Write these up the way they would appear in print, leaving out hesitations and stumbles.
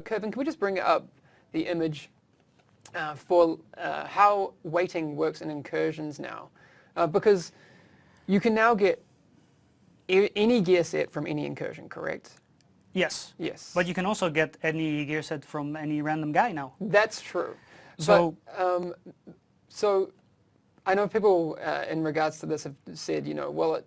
Kevin, can we just bring up the image for how weighting works in incursions now? Because you can now get any gear set from any incursion, correct? Yes. Yes. But you can also get any gear set from any random guy now. That's true. So, but, so I know people in regards to this have said, you know, well,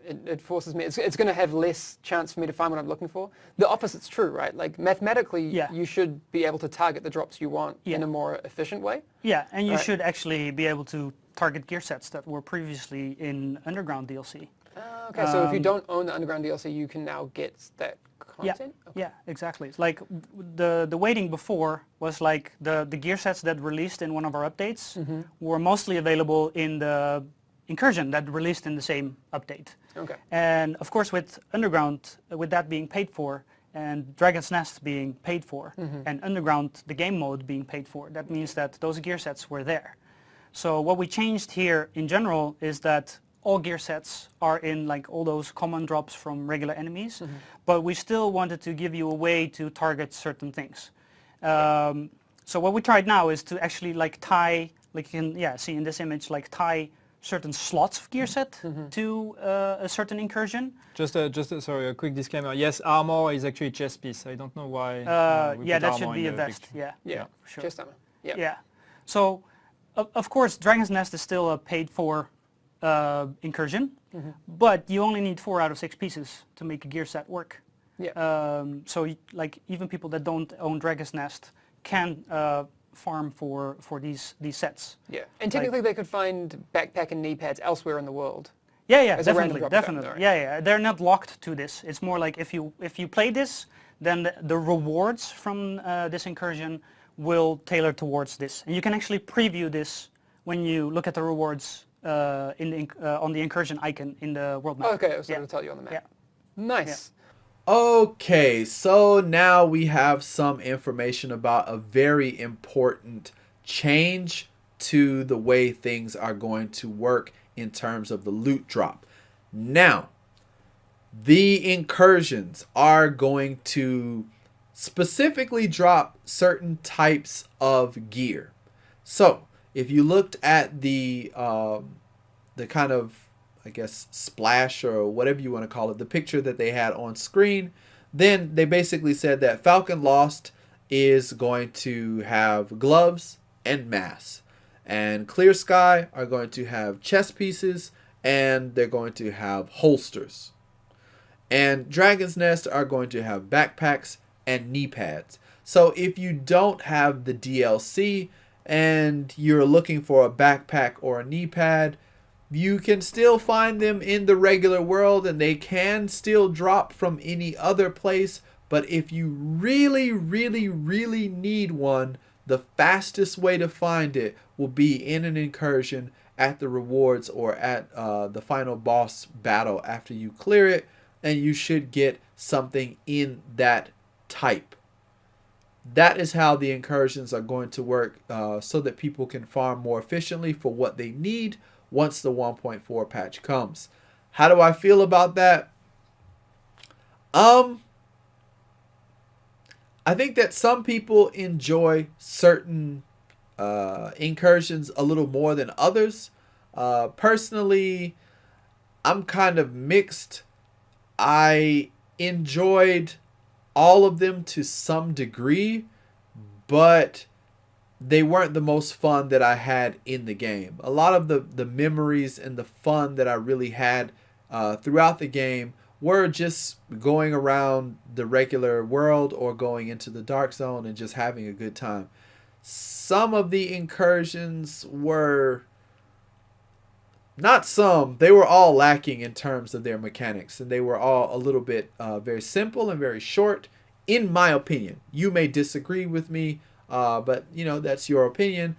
it forces me, it's going to have less chance for me to find what I'm looking for. The opposite's true, right? Like mathematically, you should be able to target the drops you want in a more efficient way. Yeah, and you should actually be able to target gear sets that were previously in Underground DLC. Okay, so if you don't own the Underground DLC, you can now get that content? Yeah, okay. Yeah, exactly. It's like the weighting before was like the gear sets that released in one of our updates were mostly available in the Incursion that released in the same update. Okay. And of course with Underground, with that being paid for, and Dragon's Nest being paid for, and Underground, the game mode, being paid for, that means that those gear sets were there. So what we changed here in general is that all gear sets are in like all those common drops from regular enemies, but we still wanted to give you a way to target certain things. So what we tried now is to actually like tie, like you can see in this image, like tie certain slots of gear set to a certain incursion. Sorry, a quick disclaimer. Yes, armor is actually chest piece. I don't know why. Yeah, that should be a vest. Yeah, sure. Chest armor. Yeah. So, of course, Dragon's Nest is still a paid-for incursion, but you only need 4 out of 6 pieces to make a gear set work. Yeah. So, like even people that don't own Dragon's Nest can farm for these sets. Yeah, and technically they could find backpack and knee pads elsewhere in the world. Yeah, as a random definitely. drop down, right? Yeah, they're not locked to this. It's more like if you play this, then the rewards from this incursion will tailor towards this, and you can actually preview this when you look at the rewards on the incursion icon in the world map. Oh, okay, so it'll tell you on the map. Yeah. Nice. Okay, so now we have some information about a very important change to the way things are going to work in terms of the loot drop. Now, the incursions are going to specifically drop certain types of gear. So, if you looked at the kind of, I guess, splash or whatever you want to call it, the picture that they had on screen, then they basically said that Falcon Lost is going to have gloves and masks, and Clear Sky are going to have chest pieces, and they're going to have holsters, and Dragon's Nest are going to have backpacks and knee pads. So if you don't have the DLC and you're looking for a backpack or a knee pad, you can still find them in the regular world, and they can still drop from any other place. But if you really, really, really need one, the fastest way to find it will be in an incursion at the rewards or at the final boss battle after you clear it, and you should get something in that type. That is how the incursions are going to work, so that people can farm more efficiently for what they need once the 1.4 patch comes. How do I feel about that? I think that some people enjoy certain incursions a little more than others. Personally, I'm kind of mixed. I enjoyed all of them to some degree, but they weren't the most fun that I had in the game. A lot of the memories and the fun that I really had throughout the game were just going around the regular world or going into the dark zone and just having a good time. Some of the incursions were, not some, they were all lacking in terms of their mechanics, and they were all a little bit very simple and very short, in my opinion. You may disagree with me, but you know, that's your opinion.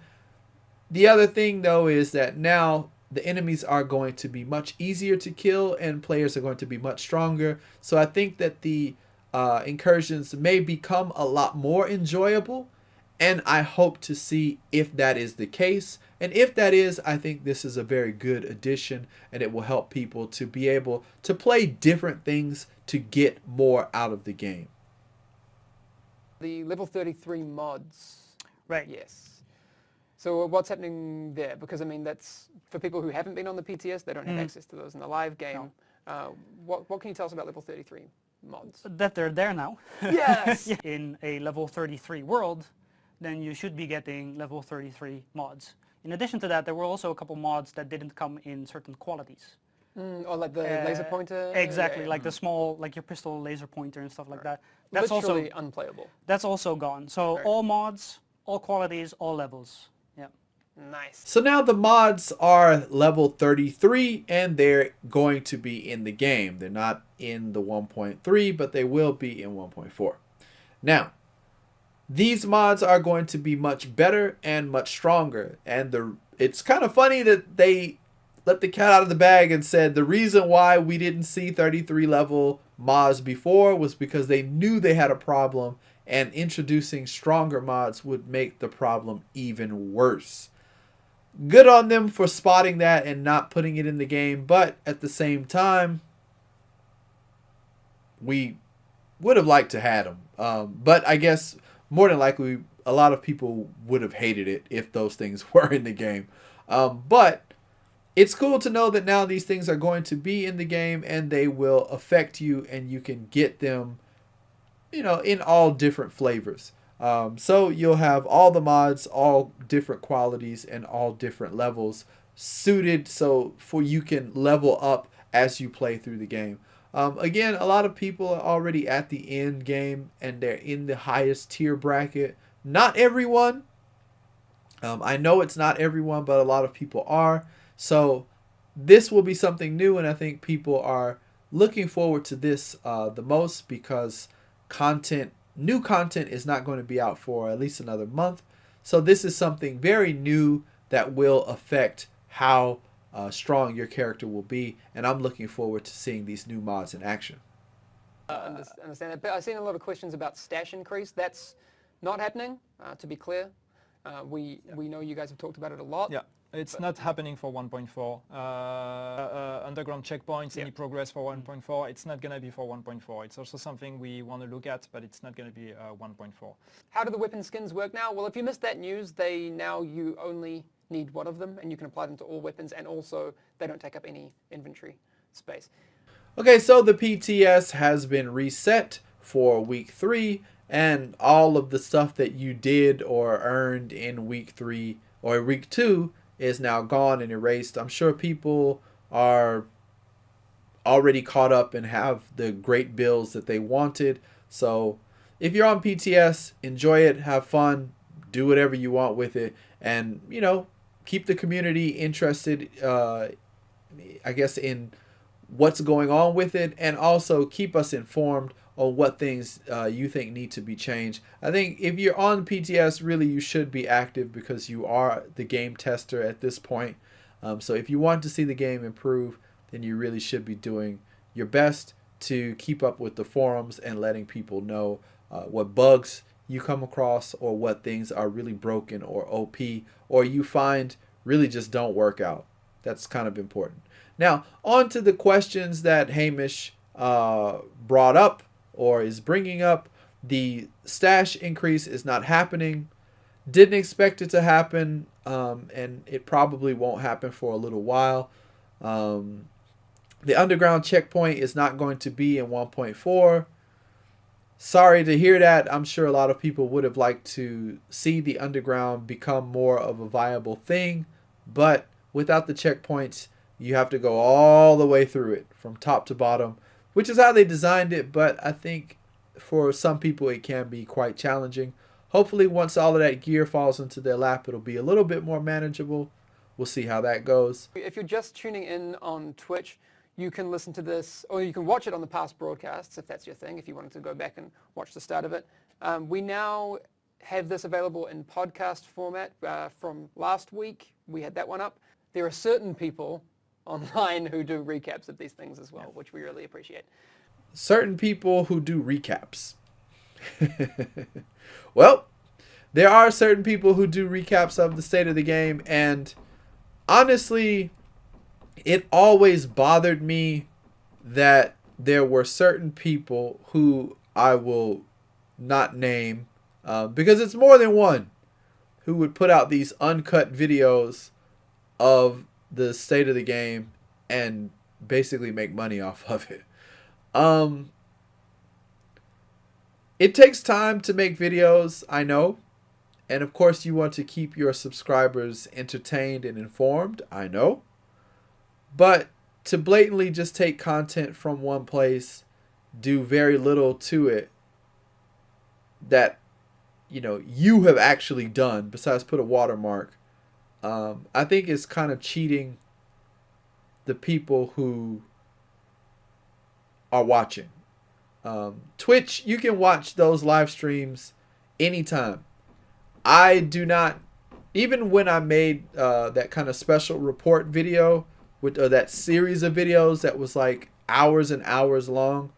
The other thing though is that now the enemies are going to be much easier to kill and players are going to be much stronger. So I think that the Incursions may become a lot more enjoyable, and I hope to see if that is the case. And if that is, I think this is a very good addition, and it will help people to be able to play different things to get more out of the game. The level 33 mods. Right. Yes. So what's happening there? Because I mean, that's for people who haven't been on the PTS, they don't have access to those in the live game. What can you tell us about level 33 mods? That they're there now. Yes! In a level 33 world, then you should be getting level 33 mods. In addition to that, there were also a couple mods that didn't come in certain qualities. Or like the laser pointer? Exactly, Yeah. like the small, like your pistol laser pointer and stuff like that. That's That's literally also unplayable. that's also gone. So all mods, all qualities, all levels. Yeah. Nice. So now the mods are level 33, and they're going to be in the game. They're not in the 1.3, but they will be in 1.4. Now, these mods are going to be much better and much stronger. And it's kind of funny that they let the cat out of the bag and said the reason why we didn't see 33 level mods before was because they knew they had a problem, and introducing stronger mods would make the problem even worse. Good on them for spotting that and not putting it in the game, but at the same time, we would have liked to have them. But I guess more than likely, a lot of people would have hated it if those things were in the game. But it's cool to know that now these things are going to be in the game, and they will affect you, and you can get them, in all different flavors. So you'll have all the mods, all different qualities, and all different levels suited so for you can level up as you play through the game. Again, a lot of people are already at the end game, and they're in the highest tier bracket. Not everyone. I know it's not everyone, but a lot of people are. So this will be something new, and I think people are looking forward to this the most, because new content is not going to be out for at least another month. So this is something very new that will affect how strong your character will be, and I'm looking forward to seeing these new mods in action. Understand that. But I've seen a lot of questions about stash increase. That's not happening, to be clear. We know you guys have talked about it a lot. Yeah. It's not happening for 1.4. Underground checkpoints, any progress for 1.4, it's not going to be for 1.4. It's also something we want to look at, but it's not going to be 1.4. How do the weapon skins work now? Well, if you missed that news, you only need one of them, and you can apply them to all weapons, and also they don't take up any inventory space. Okay, so the PTS has been reset for week 3, and all of the stuff that you did or earned in week 3 or week 2 is now gone and erased. I'm sure people are already caught up and have the great builds that they wanted. So if you're on PTS, enjoy it, have fun, do whatever you want with it, and keep the community interested, I guess, in what's going on with it, and also keep us informed on what things you think need to be changed. I think if you're on PTS, really you should be active, because you are the game tester at this point. So if you want to see the game improve, then you really should be doing your best to keep up with the forums and letting people know what bugs you come across, or what things are really broken or OP, or you find really just don't work out. That's kind of important. Now, on to the questions that Hamish brought up, or is bringing up. The stash increase is not happening. Didn't expect it to happen, and it probably won't happen for a little while. The underground checkpoint is not going to be in 1.4. Sorry to hear that. I'm sure a lot of people would have liked to see the underground become more of a viable thing, but without the checkpoints, you have to go all the way through it from top to bottom, which is how they designed it, but I think for some people it can be quite challenging. Hopefully once all of that gear falls into their lap, it'll be a little bit more manageable. We'll see how that goes. If you're just tuning in on Twitch, you can listen to this, or you can watch it on the past broadcasts, if that's your thing, if you wanted to go back and watch the start of it. We now have this available in podcast format. From last week, we had that one up. There are certain people online who do recaps of these things as well, which we really appreciate. certain people who do recaps. Well, there are certain people who do recaps of the state of the game, and honestly, it always bothered me that there were certain people who I will not name because it's more than one who would put out these uncut videos of the state of the game and basically make money off of it. It takes time to make videos, I know. And of course you want to keep your subscribers entertained and informed, I know. But to blatantly just take content from one place, do very little to it that, you know, you have actually done besides put a watermark, I think is kind of cheating the people who are watching. Twitch, you can watch those live streams anytime. I do not, even when I made that kind of special report video with that series of videos that was like hours and hours long,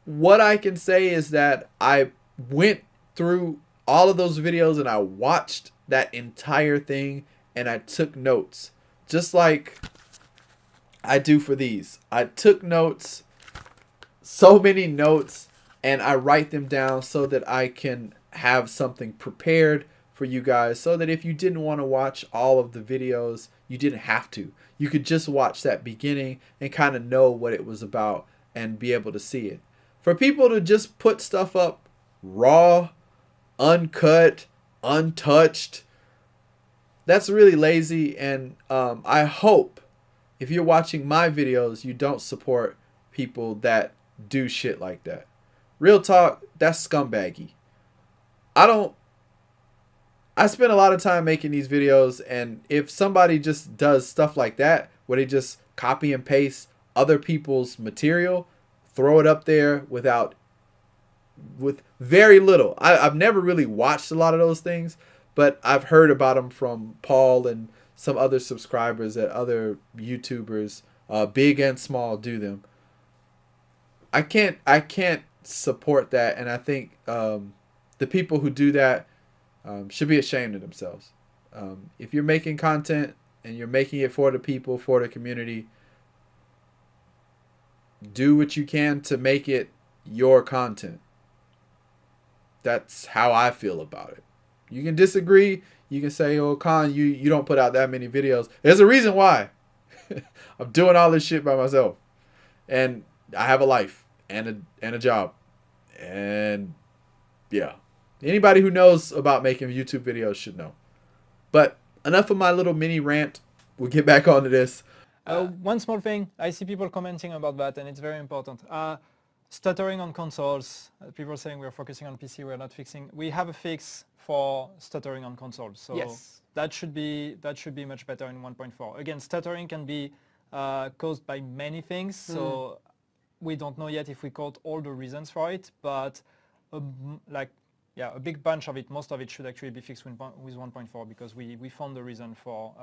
what I can say is that I went through all of those videos and I watched that entire thing and I took notes, just like I do for these. I took notes, so many notes, and I write them down so that I can have something prepared for you guys, so that if you didn't want to watch all of the videos, you didn't have to. You could just watch that beginning and kind of know what it was about and be able to see it. For people to just put stuff up raw, uncut, untouched, that's really lazy. And I hope if you're watching my videos, you don't support people that do shit like that. Real talk, that's scumbaggy. I spend a lot of time making these videos, and if somebody just does stuff like that, where they just copy and paste other people's material, throw it up there with very little. I've never really watched a lot of those things, but I've heard about them from Paul and some other subscribers that other YouTubers, big and small, do them. I can't support that, and I think the people who do that should be ashamed of themselves. If you're making content and you're making it for the people, for the community, do what you can to make it your content. That's how I feel about it. You can disagree. You can say, oh, Khan, you don't put out that many videos. There's a reason why. I'm doing all this shit by myself. And I have a life and a job. And yeah. Anybody who knows about making YouTube videos should know. But enough of my little mini rant. We'll get back onto this. One small thing, I see people commenting about that, and it's very important. Stuttering on consoles, people saying we're focusing on PC, we're not fixing. We have a fix for stuttering on consoles, so yes, that should be much better in 1.4. Again, stuttering can be caused by many things, so we don't know yet if we caught all the reasons for it, but a big bunch of it, most of it should actually be fixed with 1.4 because we found the reason for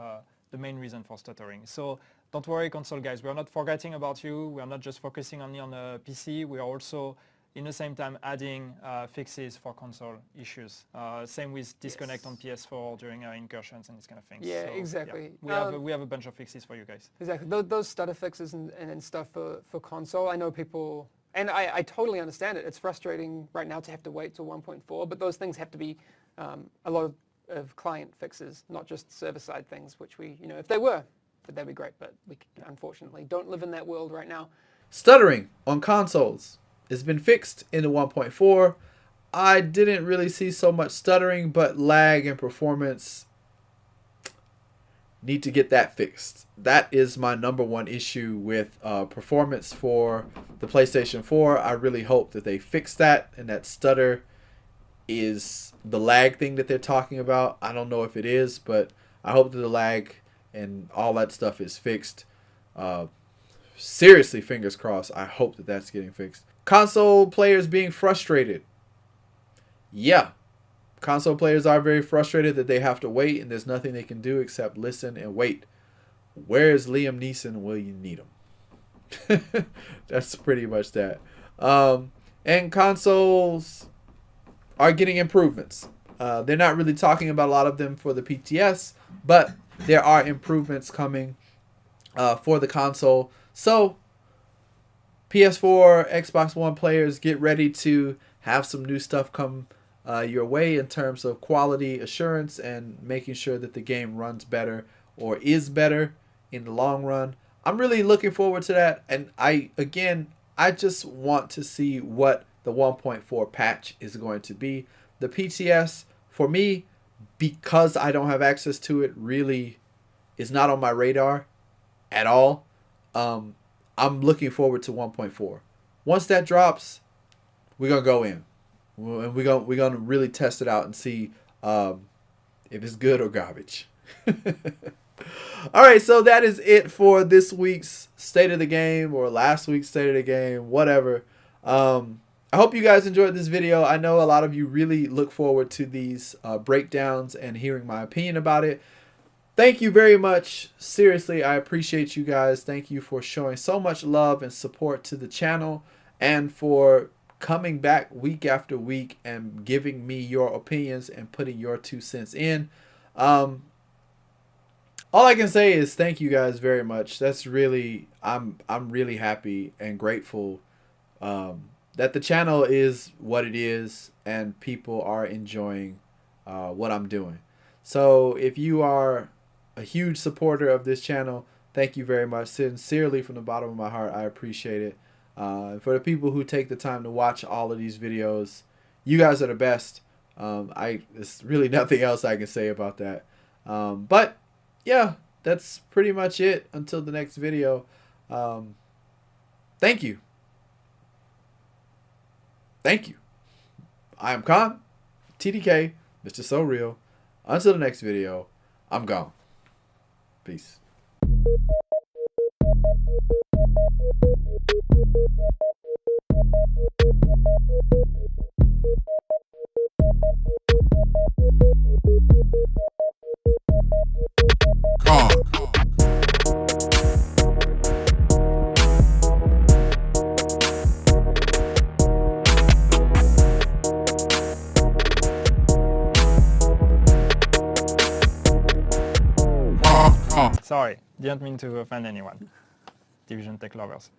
the main reason for stuttering. So don't worry, console guys, we're not forgetting about you. We're not just focusing only on the PC. We are also, in the same time, adding fixes for console issues. Same with disconnect on PS4 during Incursions and these kind of things. Yeah, so, exactly. Yeah, we have a bunch of fixes for you guys. Exactly. Those stutter fixes and stuff for console, I know people, and I totally understand it. It's frustrating right now to have to wait till 1.4, but those things have to be a lot of client fixes, not just server-side things, which we, if they were, that'd be great, but we unfortunately don't live in that world right now. Stuttering on consoles has been fixed in the 1.4. I didn't really see so much stuttering, but lag and performance need to get that fixed. That is my number one issue with performance for the PlayStation 4. I really hope that they fix that, and that stutter is the lag thing that they're talking about. I don't know if it is, but I hope that the lag and all that stuff is fixed. Seriously, fingers crossed. I hope that that's getting fixed. Console players being frustrated. Yeah, console players are very frustrated that they have to wait and there's nothing they can do except listen and wait. Where is Liam Neeson when you need him? That's pretty much that. And consoles are getting improvements. They're not really talking about a lot of them for the PTS, but there are improvements coming for the console. So PS4, Xbox One players, get ready to have some new stuff come your way in terms of quality assurance and making sure that the game runs better or is better in the long run. I'm really looking forward to that. And I just want to see what the 1.4 patch is going to be. The PTS, for me, because I don't have access to it, really is not on my radar at all. I'm looking forward to 1.4. Once that drops, we're going to go in. And we're going to really test it out and see if it's good or garbage. All right, so that is it for this week's State of the Game or last week's State of the Game, whatever. I hope you guys enjoyed this video. I know a lot of you really look forward to these breakdowns and hearing my opinion about it. Thank you very much. Seriously, I appreciate you guys. Thank you for showing so much love and support to the channel and for coming back week after week and giving me your opinions and putting your 2 cents in. All I can say is thank you guys very much. That's really, I'm really happy and grateful that the channel is what it is and people are enjoying what I'm doing. So if you are a huge supporter of this channel, thank you very much. Sincerely, from the bottom of my heart, I appreciate it. For the people who take the time to watch all of these videos, you guys are the best. There's really nothing else I can say about that. But yeah, that's pretty much it until the next video. Thank you. Thank you. I am Khan, TDK, Mr. So Real. Until the next video, I'm gone. Peace. Sorry, didn't mean to offend anyone. Division Tech lovers.